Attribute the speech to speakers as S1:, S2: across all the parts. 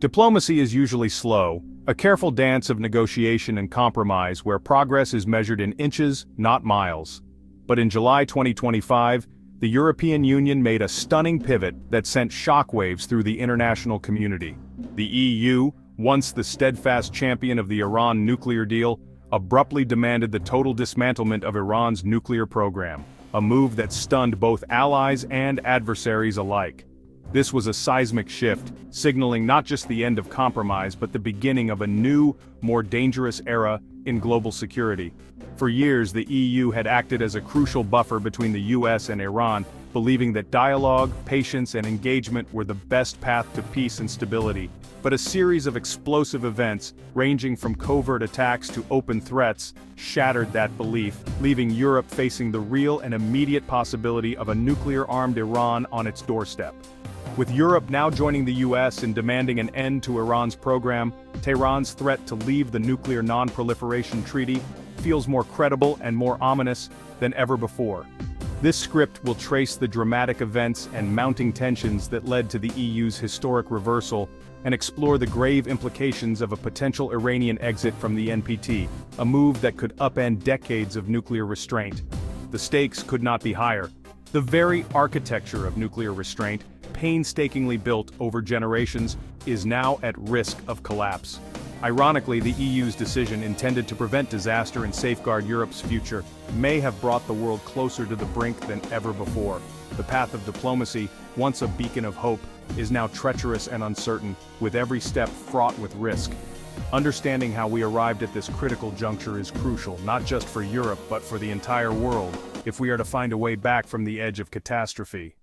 S1: Diplomacy is usually slow, a careful dance of negotiation and compromise where progress is measured in inches, not miles. But in July 2025, the European Union made a stunning pivot that sent shockwaves through the international community. The EU, once the steadfast champion of the Iran nuclear deal, abruptly demanded the total dismantlement of Iran's nuclear program, a move that stunned both allies and adversaries alike. This was a seismic shift, signaling not just the end of compromise but the beginning of a new, more dangerous era in global security. For years, the EU had acted as a crucial buffer between the US and Iran, believing that dialogue, patience, and engagement were the best path to peace and stability. But a series of explosive events, ranging from covert attacks to open threats, shattered that belief, leaving Europe facing the real and immediate possibility of a nuclear-armed Iran on its doorstep. With Europe now joining the US in demanding an end to Iran's program, Tehran's threat to leave the Nuclear Non-Proliferation Treaty feels more credible and more ominous than ever before. This script will trace the dramatic events and mounting tensions that led to the EU's historic reversal and explore the grave implications of a potential Iranian exit from the NPT, a move that could upend decades of nuclear restraint. The stakes could not be higher. The very architecture of nuclear restraint, painstakingly built over generations, is now at risk of collapse. Ironically, the EU's decision intended to prevent disaster and safeguard Europe's future may have brought the world closer to the brink than ever before. The path of diplomacy, once a beacon of hope, is now treacherous and uncertain, with every step fraught with risk. Understanding how we arrived at this critical juncture is crucial, not just for Europe but for the entire world, if we are to find a way back from the edge of catastrophe.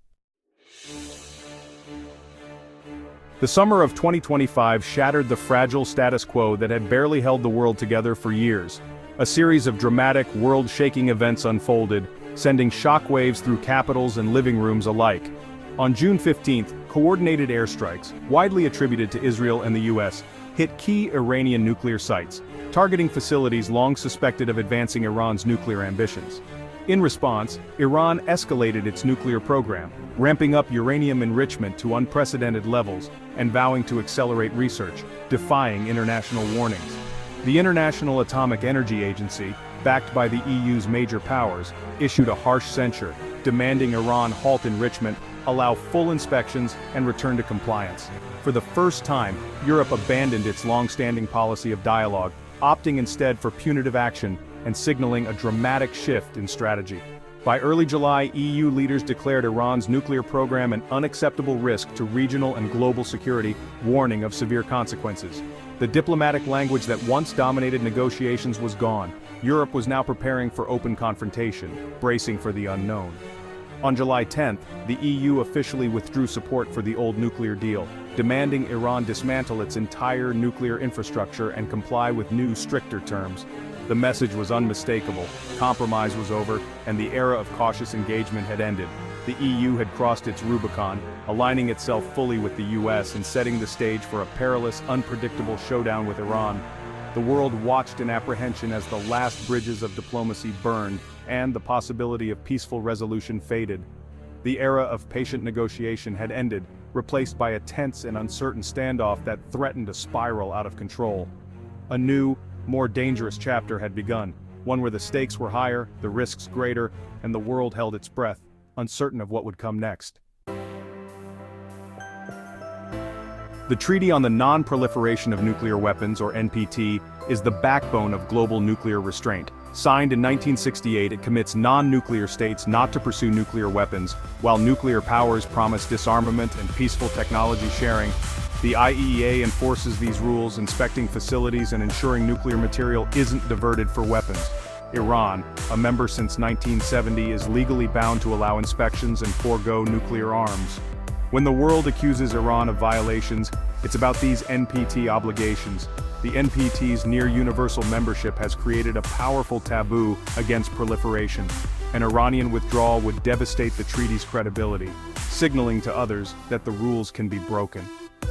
S1: The summer of 2025 shattered the fragile status quo that had barely held the world together for years. A series of dramatic, world-shaking events unfolded, sending shockwaves through capitals and living rooms alike. On June 15th, coordinated airstrikes, widely attributed to Israel and the US, hit key Iranian nuclear sites, targeting facilities long suspected of advancing Iran's nuclear ambitions. In response, Iran escalated its nuclear program, ramping up uranium enrichment to unprecedented levels and vowing to accelerate research, defying international warnings. The International Atomic Energy Agency, backed by the EU's major powers, issued a harsh censure, demanding Iran halt enrichment, allow full inspections, and return to compliance. For the first time, Europe abandoned its long-standing policy of dialogue, opting instead for punitive action and signaling a dramatic shift in strategy. By early July, EU leaders declared Iran's nuclear program an unacceptable risk to regional and global security, warning of severe consequences. The diplomatic language that once dominated negotiations was gone. Europe was now preparing for open confrontation, bracing for the unknown. On July 10th, the EU officially withdrew support for the old nuclear deal, demanding Iran dismantle its entire nuclear infrastructure and comply with new, stricter terms. The message was unmistakable: compromise was over, and the era of cautious engagement had ended. The EU had crossed its Rubicon, aligning itself fully with the US and setting the stage for a perilous, unpredictable showdown with Iran. The world watched in apprehension as the last bridges of diplomacy burned, and the possibility of peaceful resolution faded. The era of patient negotiation had ended, replaced by a tense and uncertain standoff that threatened to spiral out of control. A new, more dangerous chapter had begun, one where the stakes were higher, the risks greater, and the world held its breath, uncertain of what would come next. The Treaty on the Non-Proliferation of Nuclear Weapons, or NPT, is the backbone of global nuclear restraint. Signed in 1968, it commits non-nuclear states not to pursue nuclear weapons, while nuclear powers promise disarmament and peaceful technology sharing. The IAEA enforces these rules, inspecting facilities and ensuring nuclear material isn't diverted for weapons. Iran, a member since 1970, is legally bound to allow inspections and forego nuclear arms. When the world accuses Iran of violations, it's about these NPT obligations. The NPT's near-universal membership has created a powerful taboo against proliferation. An Iranian withdrawal would devastate the treaty's credibility, signaling to others that the rules can be broken.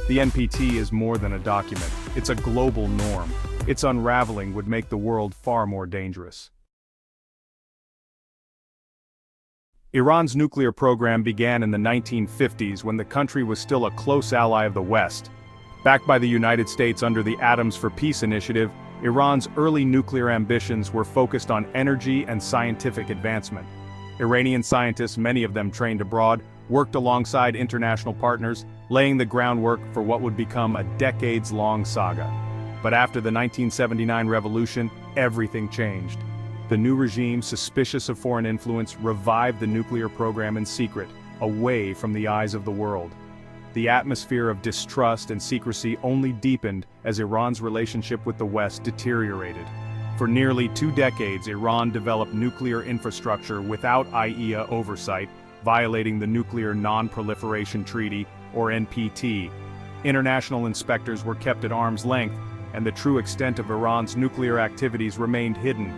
S1: The NPT is more than a document, it's a global norm. Its unraveling would make the world far more dangerous. Iran's nuclear program began in the 1950s when the country was still a close ally of the West. Backed by the United States under the Atoms for Peace initiative, Iran's early nuclear ambitions were focused on energy and scientific advancement. Iranian scientists, many of them trained abroad, worked alongside international partners, laying the groundwork for what would become a decades-long saga. But after the 1979 revolution, everything changed. The new regime, suspicious of foreign influence, revived the nuclear program in secret, away from the eyes of the world. The atmosphere of distrust and secrecy only deepened as Iran's relationship with the West deteriorated. For nearly 2 decades, Iran developed nuclear infrastructure without IAEA oversight, violating the Nuclear Non-Proliferation Treaty, or NPT. International inspectors were kept at arm's length, and the true extent of Iran's nuclear activities remained hidden.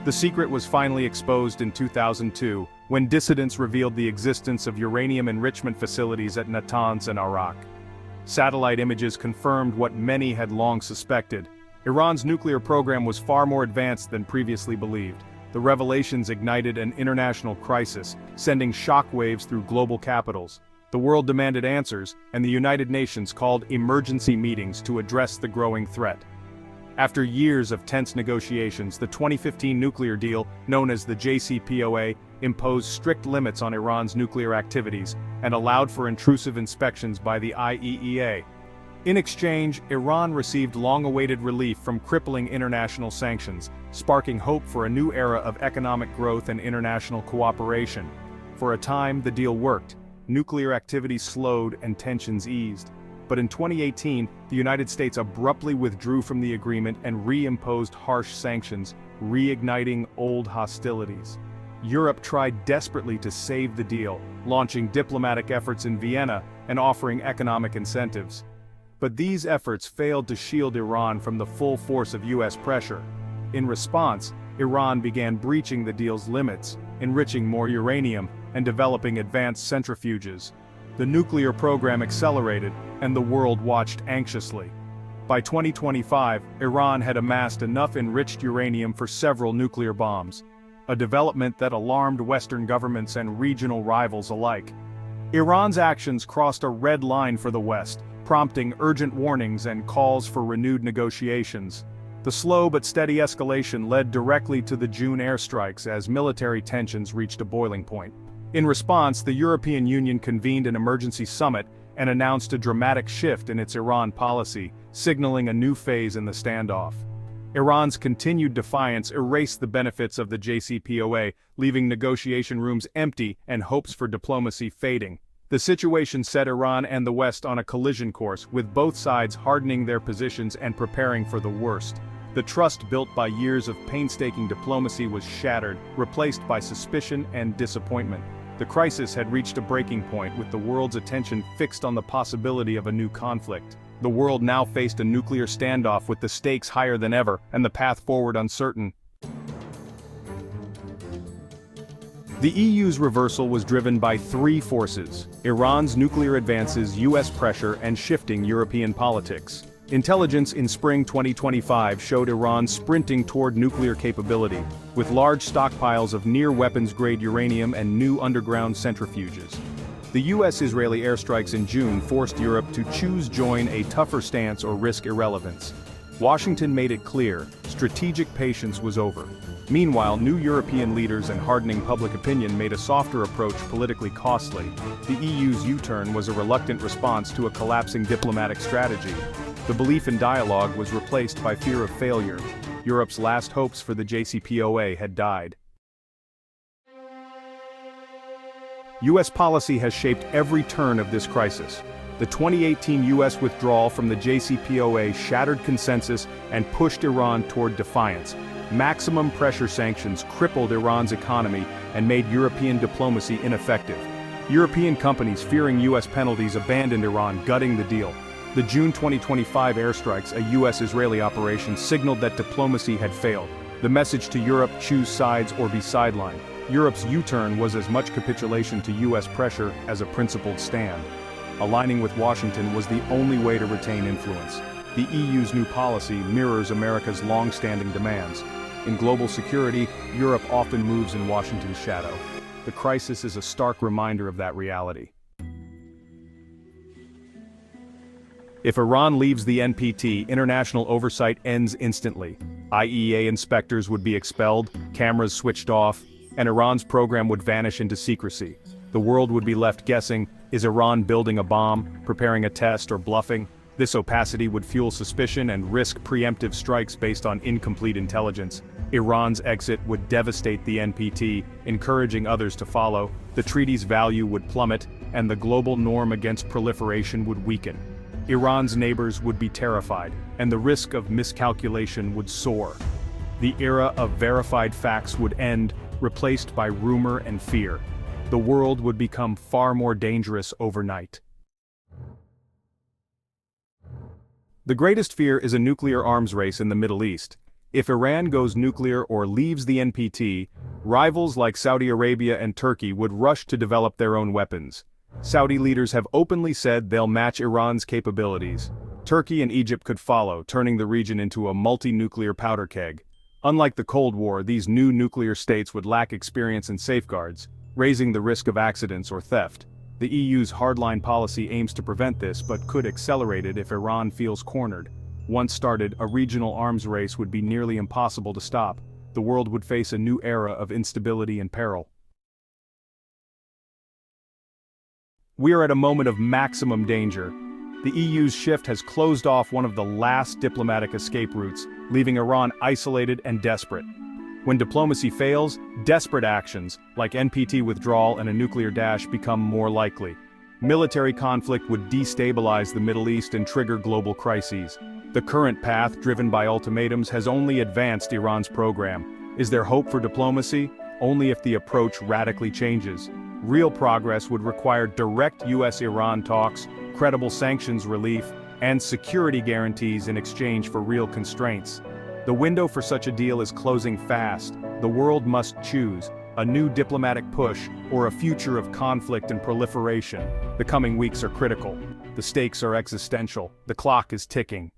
S1: The secret was finally exposed in 2002, when dissidents revealed the existence of uranium enrichment facilities at Natanz and Arak. Satellite images confirmed what many had long suspected. Iran's nuclear program was far more advanced than previously believed. The revelations ignited an international crisis, sending shockwaves through global capitals. The world demanded answers, and the United Nations called emergency meetings to address the growing threat. After years of tense negotiations, the 2015 nuclear deal, known as the JCPOA, imposed strict limits on Iran's nuclear activities and allowed for intrusive inspections by the IAEA. In exchange, Iran received long-awaited relief from crippling international sanctions, sparking hope for a new era of economic growth and international cooperation. For a time, the deal worked. Nuclear activity slowed and tensions eased. But in 2018, the United States abruptly withdrew from the agreement and reimposed harsh sanctions, reigniting old hostilities. Europe tried desperately to save the deal, launching diplomatic efforts in Vienna and offering economic incentives. But these efforts failed to shield Iran from the full force of US pressure. In response, Iran began breaching the deal's limits, enriching more uranium, and developing advanced centrifuges. The nuclear program accelerated, and the world watched anxiously. By 2025, Iran had amassed enough enriched uranium for several nuclear bombs, a development that alarmed Western governments and regional rivals alike. Iran's actions crossed a red line for the West, prompting urgent warnings and calls for renewed negotiations. The slow but steady escalation led directly to the June airstrikes as military tensions reached a boiling point. In response, the European Union convened an emergency summit and announced a dramatic shift in its Iran policy, signaling a new phase in the standoff. Iran's continued defiance erased the benefits of the JCPOA, leaving negotiation rooms empty and hopes for diplomacy fading. The situation set Iran and the West on a collision course, with both sides hardening their positions and preparing for the worst. The trust built by years of painstaking diplomacy was shattered, replaced by suspicion and disappointment. The crisis had reached a breaking point, with the world's attention fixed on the possibility of a new conflict. The world now faced a nuclear standoff with the stakes higher than ever, and the path forward uncertain. The EU's reversal was driven by 3 forces: Iran's nuclear advances, US pressure, and shifting European politics. Intelligence in spring 2025 showed Iran sprinting toward nuclear capability, with large stockpiles of near-weapons-grade uranium and new underground centrifuges. The US-Israeli airstrikes in June forced Europe to join a tougher stance or risk irrelevance. Washington made it clear, strategic patience was over. Meanwhile, new European leaders and hardening public opinion made a softer approach politically costly. The EU's U-turn was a reluctant response to a collapsing diplomatic strategy. The belief in dialogue was replaced by fear of failure. Europe's last hopes for the JCPOA had died. US policy has shaped every turn of this crisis. The 2018 US withdrawal from the JCPOA shattered consensus and pushed Iran toward defiance. Maximum pressure sanctions crippled Iran's economy and made European diplomacy ineffective. European companies, fearing US penalties, abandoned Iran, gutting the deal. The June 2025 airstrikes, a US-Israeli operation, signaled that diplomacy had failed. The message to Europe: choose sides or be sidelined. Europe's U-turn was as much capitulation to US pressure as a principled stand. Aligning with Washington was the only way to retain influence. The EU's new policy mirrors America's long-standing demands. In global security, Europe often moves in Washington's shadow. The crisis is a stark reminder of that reality. If Iran leaves the NPT, international oversight ends instantly. IAEA inspectors would be expelled, cameras switched off, and Iran's program would vanish into secrecy. The world would be left guessing, is Iran building a bomb, preparing a test, or bluffing? This opacity would fuel suspicion and risk preemptive strikes based on incomplete intelligence. Iran's exit would devastate the NPT, encouraging others to follow. The treaty's value would plummet, and the global norm against proliferation would weaken. Iran's neighbors would be terrified, and the risk of miscalculation would soar. The era of verified facts would end, replaced by rumor and fear. The world would become far more dangerous overnight. The greatest fear is a nuclear arms race in the Middle East. If Iran goes nuclear or leaves the NPT, rivals like Saudi Arabia and Turkey would rush to develop their own weapons. Saudi leaders have openly said they'll match Iran's capabilities. Turkey and Egypt could follow, turning the region into a multi-nuclear powder keg. Unlike the Cold War, these new nuclear states would lack experience and safeguards, raising the risk of accidents or theft. The EU's hardline policy aims to prevent this but could accelerate it if Iran feels cornered. Once started, a regional arms race would be nearly impossible to stop. The world would face a new era of instability and peril. We are at a moment of maximum danger. The EU's shift has closed off one of the last diplomatic escape routes, leaving Iran isolated and desperate. When diplomacy fails, desperate actions, like NPT withdrawal and a nuclear dash, become more likely. Military conflict would destabilize the Middle East and trigger global crises. The current path, driven by ultimatums, has only advanced Iran's program. Is there hope for diplomacy? Only if the approach radically changes. Real progress would require direct US-Iran talks, credible sanctions relief, and security guarantees in exchange for real constraints. The window for such a deal is closing fast. The world must choose a new diplomatic push or a future of conflict and proliferation. The coming weeks are critical. The stakes are existential. The clock is ticking.